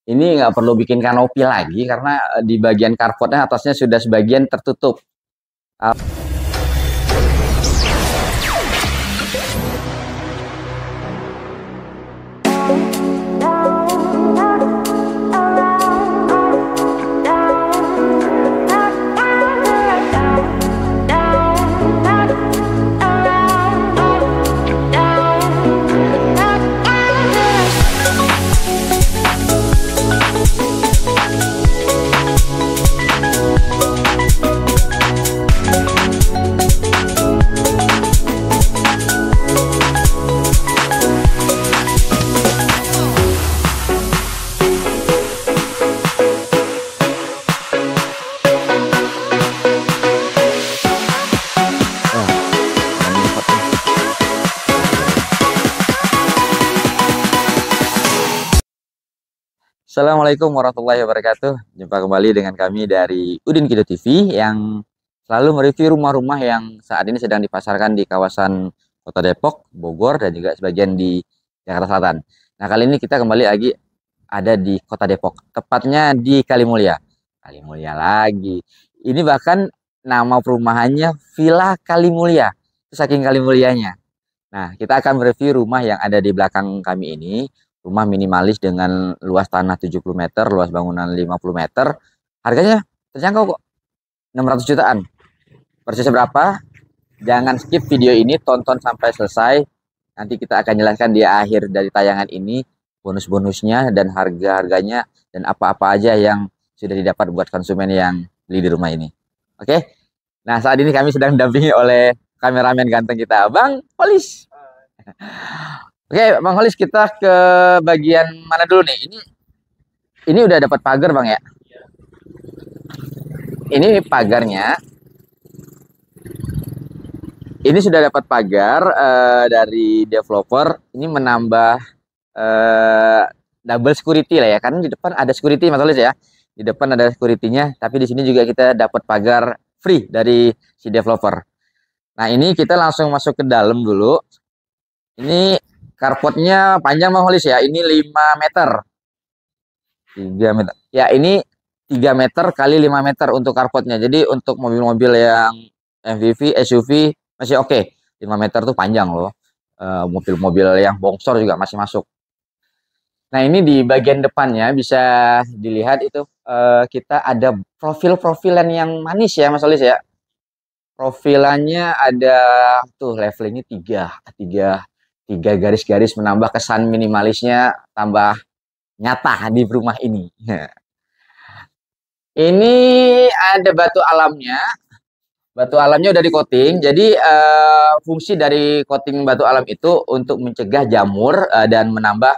Ini nggak perlu bikin kanopi lagi karena di bagian carportnya atasnya sudah sebagian tertutup. Assalamualaikum warahmatullahi wabarakatuh. Jumpa kembali dengan kami dari Udin Kido TV yang selalu mereview rumah-rumah yang saat ini sedang dipasarkan di kawasan Kota Depok, Bogor, dan juga sebagian di Jakarta Selatan. Nah, kali ini kita kembali lagi ada di Kota Depok, tepatnya di Kalimulya. Kalimulya lagi. Ini bahkan nama perumahannya Villa Kalimulya. Saking Kalimulyanya. Nah, kita akan mereview rumah yang ada di belakang kami ini. Rumah minimalis dengan luas tanah 70 meter, luas bangunan 50 meter. Harganya terjangkau kok, 600 jutaan. Persisnya berapa? Jangan skip video ini, tonton sampai selesai. Nanti kita akan jelaskan di akhir dari tayangan ini bonus-bonusnya dan harga-harganya dan apa-apa aja yang sudah didapat buat konsumen yang beli di rumah ini. Oke? Nah, saat ini kami sedang didampingi oleh kameramen ganteng kita, Bang Holis. Oke, Bang Holis, kita ke bagian mana dulu nih? Ini udah dapat pagar, Bang, ya? Ini pagarnya. Ini sudah dapat pagar dari developer. Ini menambah double security lah ya. Karena di depan ada security, Mas Holis ya. Di depan ada security-nya, tapi di sini juga kita dapat pagar free dari si developer. Nah, ini kita langsung masuk ke dalam dulu. Ini carportnya panjang, Bang Holis ya. Ini 5 meter. 3 meter. Ya, ini 3 meter kali 5 meter untuk carportnya. Jadi untuk mobil-mobil yang MPV, SUV masih oke. 5 meter tuh panjang loh. Mobil-mobil yang bongsor juga masih masuk. Nah, ini di bagian depannya bisa dilihat itu kita ada profil-profilan yang manis ya, Mas Holis ya. Profilannya ada tuh levelingnya tiga garis-garis menambah kesan minimalisnya, tambah nyata di rumah ini. Ini ada batu alamnya. Batu alamnya udah di coating. Jadi fungsi dari coating batu alam itu untuk mencegah jamur dan menambah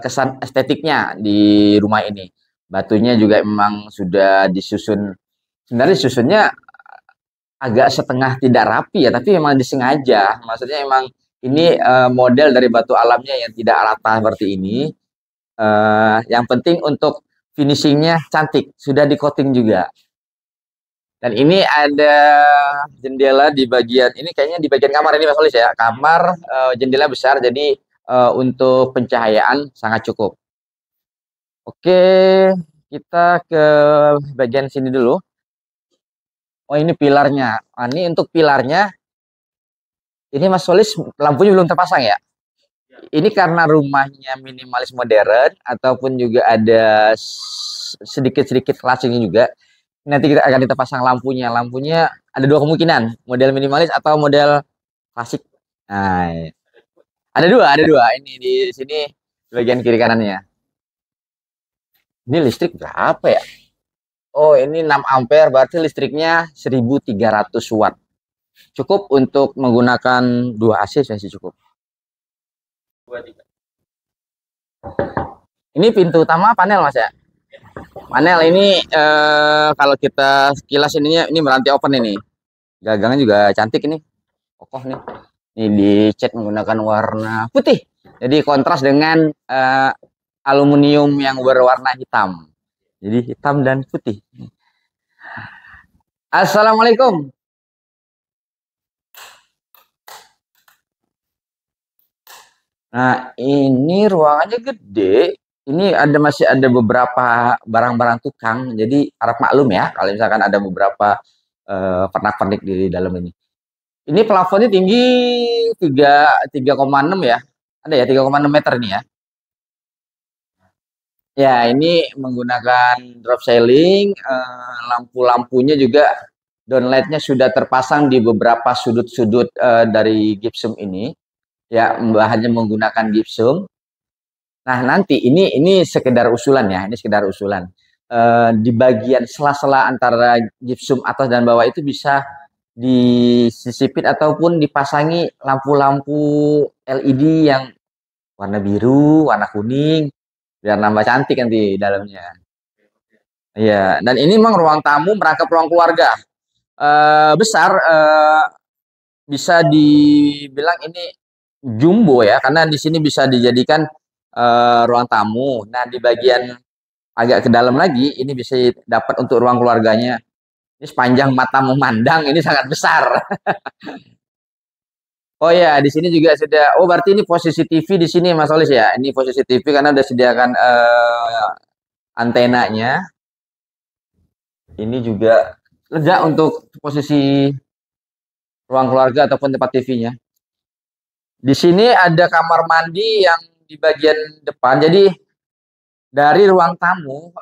kesan estetiknya di rumah ini. Batunya juga memang sudah disusun. Sebenarnya susunnya agak setengah tidak rapi ya, tapi memang disengaja. Maksudnya emang ini model dari batu alamnya yang tidak rata seperti ini. Yang penting untuk finishingnya cantik, sudah di coating juga. Dan ini ada jendela di bagian ini, kayaknya di bagian kamar ini, Mas Solis ya. Kamar jendela besar, jadi untuk pencahayaan sangat cukup. Oke, kita ke bagian sini dulu. Oh, ini pilarnya. Ini untuk pilarnya. Ini Mas Solis lampunya belum terpasang ya? Ini karena rumahnya minimalis modern ataupun juga ada sedikit-sedikit klasik juga. Nanti kita pasang lampunya. Lampunya ada dua kemungkinan, model minimalis atau model klasik. Nah, ada dua. Ini di sini bagian kiri kanannya. Ini listrik berapa ya? Oh, ini 6 ampere, berarti listriknya 1300 watt. Cukup untuk menggunakan 2 AC masih cukup. Ini pintu utama panel, Mas ya. Panel ini kalau kita sekilas ininya, ini meranti open ini. Gagangnya juga cantik ini. Kokoh nih. Ini dicat menggunakan warna putih. Jadi kontras dengan aluminium yang berwarna hitam. Jadi hitam dan putih. Assalamualaikum. Nah, ini ruangannya gede. ini masih ada beberapa barang-barang tukang. Jadi harap maklum ya kalau misalkan ada beberapa pernak-pernik di dalam ini. Ini plafonnya tinggi 3,6 ya. Ada ya 3,6 meter nih ya. Ya, ini menggunakan drop ceiling, lampu-lampunya juga downlightnya sudah terpasang di beberapa sudut-sudut dari gypsum ini. Ya, bahannya menggunakan gypsum. Nah, nanti ini sekedar usulan ya, ini sekedar usulan. Di bagian sela-sela antara gypsum atas dan bawah itu bisa disisipin ataupun dipasangi lampu-lampu LED yang warna biru, warna kuning, biar nambah cantik nanti dalamnya. Iya, dan ini memang ruang tamu merangkap ruang keluarga. Besar, bisa dibilang ini jumbo ya, karena di sini bisa dijadikan ruang tamu. Nah, di bagian agak ke dalam lagi, ini bisa dapat untuk ruang keluarganya. Ini sepanjang mata memandang, ini sangat besar. Oh ya, di sini juga sudah. Oh, berarti ini posisi TV di sini, Mas Olis ya. Ini posisi TV karena udah sediakan antenanya. Ini juga lega untuk posisi ruang keluarga ataupun tempat TV-nya. Di sini ada kamar mandi yang di bagian depan. Jadi dari ruang tamu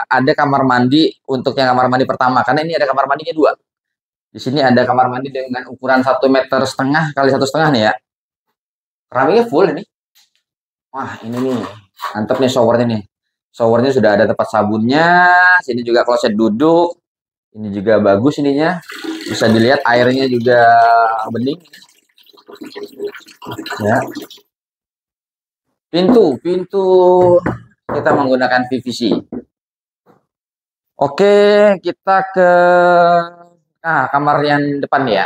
ada kamar mandi untuk yang kamar mandi pertama. Karena ini ada kamar mandinya dua. Di sini ada kamar mandi dengan ukuran 1,5 meter kali 1,5 nih ya. Keramiknya full ini. Wah, ini nih. Mantap nih showernya nih. Showernya sudah ada tempat sabunnya. Sini juga kloset duduk. Ini juga bagus ininya. Bisa dilihat airnya juga bening. Ya. Pintu kita menggunakan PVC. Oke, kita ke kamar yang depan ya.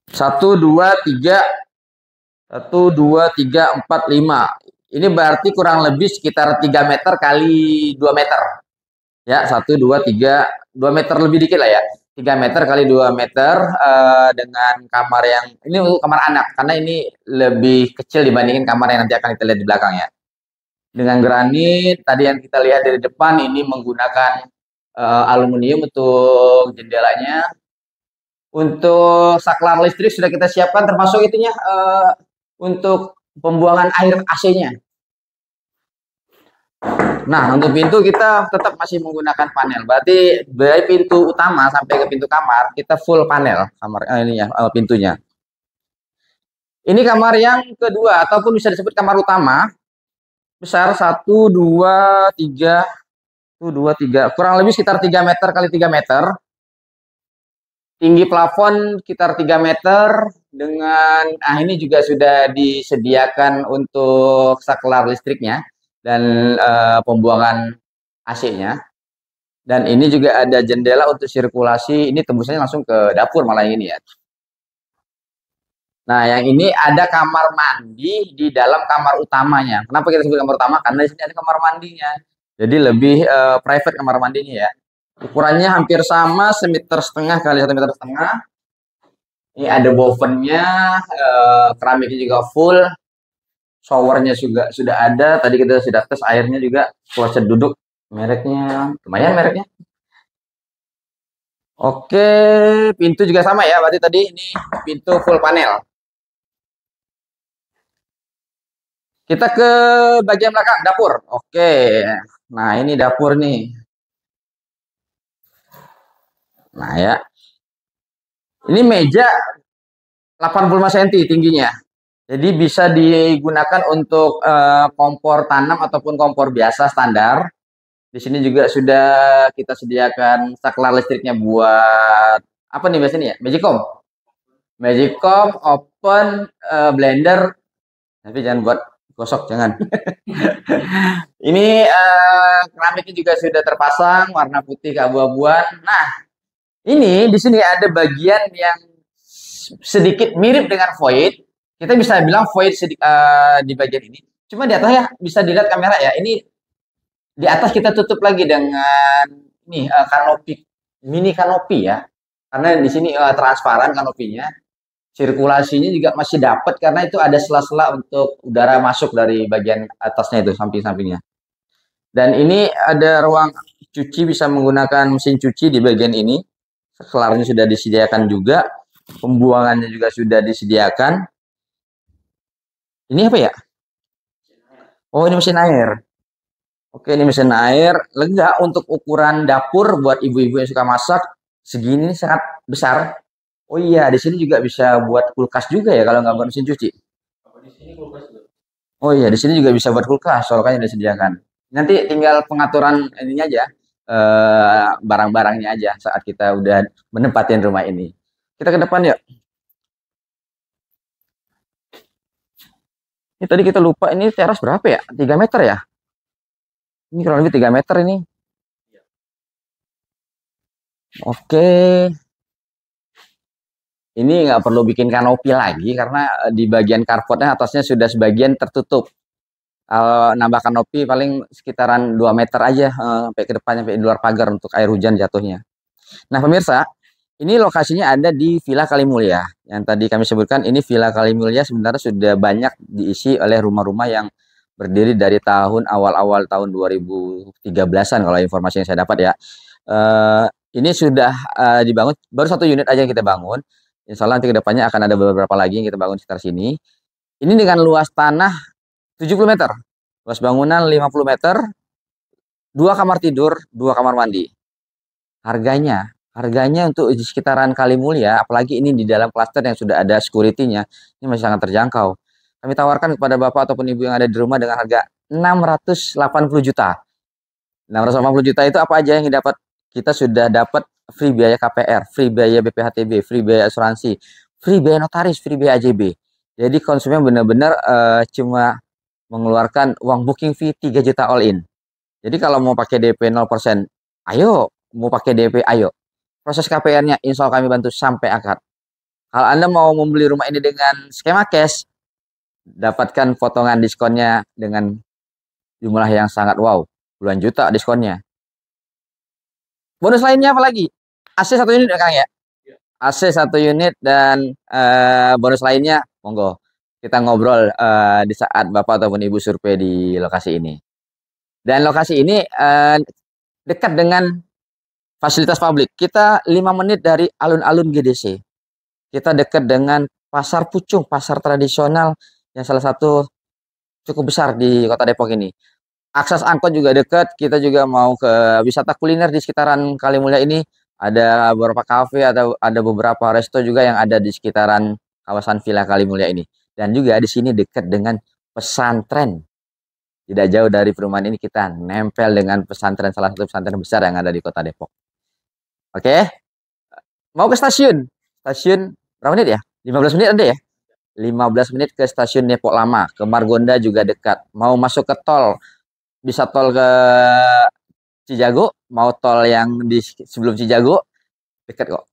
1, 2, 3. 1, 2, 3, 4, 5. Ini berarti kurang lebih sekitar 3 meter kali 2 meter. Ya, 1, 2, 3, 2 meter lebih dikit lah ya. 3 meter kali 2 meter dengan kamar yang ini untuk kamar anak karena ini lebih kecil dibandingin kamar yang nanti akan kita lihat di belakang ya. Dengan granit tadi yang kita lihat dari depan ini menggunakan aluminium untuk jendelanya. Untuk saklar listrik sudah kita siapkan termasuk itunya untuk pembuangan air AC-nya. Nah, untuk pintu kita tetap masih menggunakan panel. Berarti dari pintu utama sampai ke pintu kamar kita full panel ini ya pintunya. Ini kamar yang kedua ataupun bisa disebut kamar utama. Besar 1, 2, 3, 1, 2, 3, kurang lebih sekitar 3 meter kali 3 meter. Tinggi plafon sekitar 3 meter dengan ini juga sudah disediakan untuk saklar listriknya dan pembuangan AC-nya. Dan ini juga ada jendela untuk sirkulasi. Ini tembusnya langsung ke dapur malah ini ya. Nah, yang ini ada kamar mandi di dalam kamar utamanya. Kenapa kita sebut kamar utama? Karena di sini ada kamar mandinya. Jadi lebih private kamar mandinya ya. Ukurannya hampir sama 1,5 meter kali 1,5 meter. Ini ada bovennya, keramiknya juga full. Showernya juga sudah ada. Tadi kita sudah tes airnya juga. Kloset duduk mereknya lumayan mereknya. Oke, pintu juga sama ya. Berarti tadi ini pintu full panel. Kita ke bagian belakang dapur. Oke. Nah, ini dapur nih. Nah, ya. Ini meja 85 cm tingginya. Jadi bisa digunakan untuk kompor tanam ataupun kompor biasa standar. Di sini juga sudah kita sediakan saklar listriknya buat apa nih biasanya ya? Magicom. Magicom, open, blender. Tapi jangan buat gosok, jangan. Ini keramiknya juga sudah terpasang warna putih keabu-abuan. Nah, ini di sini ada bagian yang sedikit mirip dengan void. Kita bisa bilang void di bagian ini. Cuma di atas ya bisa dilihat kamera ya. Ini di atas kita tutup lagi dengan ini kanopi, mini kanopi ya. Karena di sini transparan kanopinya. sirkulasinya juga masih dapat karena itu ada sela-sela untuk udara masuk dari bagian atasnya itu samping-sampingnya. Dan ini ada ruang cuci, bisa menggunakan mesin cuci di bagian ini. Kelarnya sudah disediakan juga, pembuangannya juga sudah disediakan. Ini apa ya? Oh, ini mesin air. Oke, ini mesin air. Lega untuk ukuran dapur buat ibu-ibu yang suka masak. Segini sangat besar. Oh iya, di sini juga bisa buat kulkas juga ya kalau nggak buat mesin cuci. Oh iya, di sini juga bisa buat kulkas, soalnya disediakan. Nanti tinggal pengaturan ininya aja, barang-barangnya aja saat kita udah menempatin rumah ini. Kita ke depan yuk. Ini tadi kita lupa, ini teras berapa ya? 3 meter ya? Ini kurang lebih 3 meter ini. Oke. Ini nggak perlu bikin kanopi lagi karena di bagian carportnya atasnya sudah sebagian tertutup. Kalau nambah kanopi paling sekitaran 2 meter aja, sampai ke depannya, sampai di luar pagar untuk air hujan jatuhnya. Nah, pemirsa, ini lokasinya ada di Villa Kalimulya. Yang tadi kami sebutkan, ini Villa Kalimulya sebenarnya sudah banyak diisi oleh rumah-rumah yang berdiri dari tahun awal-awal tahun 2013-an kalau informasi yang saya dapat ya. Eh, ini sudah dibangun, baru 1 unit aja yang kita bangun. Insya Allah nanti kedepannya akan ada beberapa lagi yang kita bangun sekitar sini. Ini dengan luas tanah 70 meter, luas bangunan 50 meter, 2 kamar tidur, 2 kamar mandi. Harganya untuk di sekitaran Kalimulya, apalagi ini di dalam klaster yang sudah ada security-nya, ini masih sangat terjangkau. Kami tawarkan kepada Bapak ataupun Ibu yang ada di rumah dengan harga 680 juta. 680 juta itu apa aja yang dapat? Kita sudah dapat free biaya KPR, free biaya BPHTB, free biaya asuransi, free biaya notaris, free biaya AJB. Jadi konsumen benar-benar cuma mengeluarkan uang booking fee 3 juta all in. Jadi kalau mau pakai DP 0%, ayo. Mau pakai DP, ayo. Proses KPR-nya, insya Allah kami bantu sampai akad. Kalau Anda mau membeli rumah ini dengan skema cash, dapatkan potongan diskonnya dengan jumlah yang sangat wow. Puluhan juta diskonnya. Bonus lainnya apa lagi? AC 1 unit ya Kang ya? AC 1 unit dan bonus lainnya, monggo. Kita ngobrol di saat Bapak ataupun Ibu survei di lokasi ini. Dan lokasi ini dekat dengan fasilitas publik. Kita 5 menit dari alun-alun GDC. Kita dekat dengan Pasar Pucung, pasar tradisional yang salah satu cukup besar di Kota Depok ini. Akses angkot juga dekat. Kita juga mau ke wisata kuliner di sekitaran Kalimulya ini. Ada beberapa kafe, ada beberapa resto juga yang ada di sekitaran kawasan Villa Kalimulya ini. Dan juga di sini dekat dengan pesantren. Tidak jauh dari perumahan ini kita nempel dengan pesantren, salah satu pesantren besar yang ada di Kota Depok. Oke, mau ke stasiun. Stasiun berapa menit ya? 15 menit ada ya? 15 menit ke stasiun Depok Lama. Ke Margonda juga dekat. Mau masuk ke tol, bisa tol ke Cijago, mau tol yang di sebelum Cijago, dekat kok.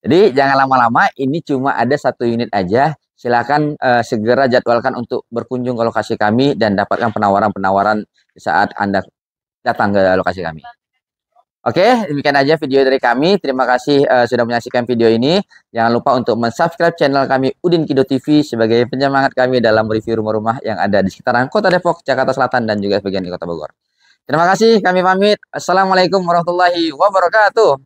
Jadi jangan lama-lama, ini cuma ada 1 unit aja. Silakan segera jadwalkan untuk berkunjung ke lokasi kami dan dapatkan penawaran-penawaran saat Anda datang ke lokasi kami. Oke, demikian aja video dari kami. Terima kasih sudah menyaksikan video ini. Jangan lupa untuk mensubscribe channel kami Udin Kido TV sebagai penyemangat kami dalam review rumah-rumah yang ada di sekitaran Kota Depok, Jakarta Selatan, dan juga sebagian di Kota Bogor. Terima kasih, kami pamit. Assalamualaikum warahmatullahi wabarakatuh.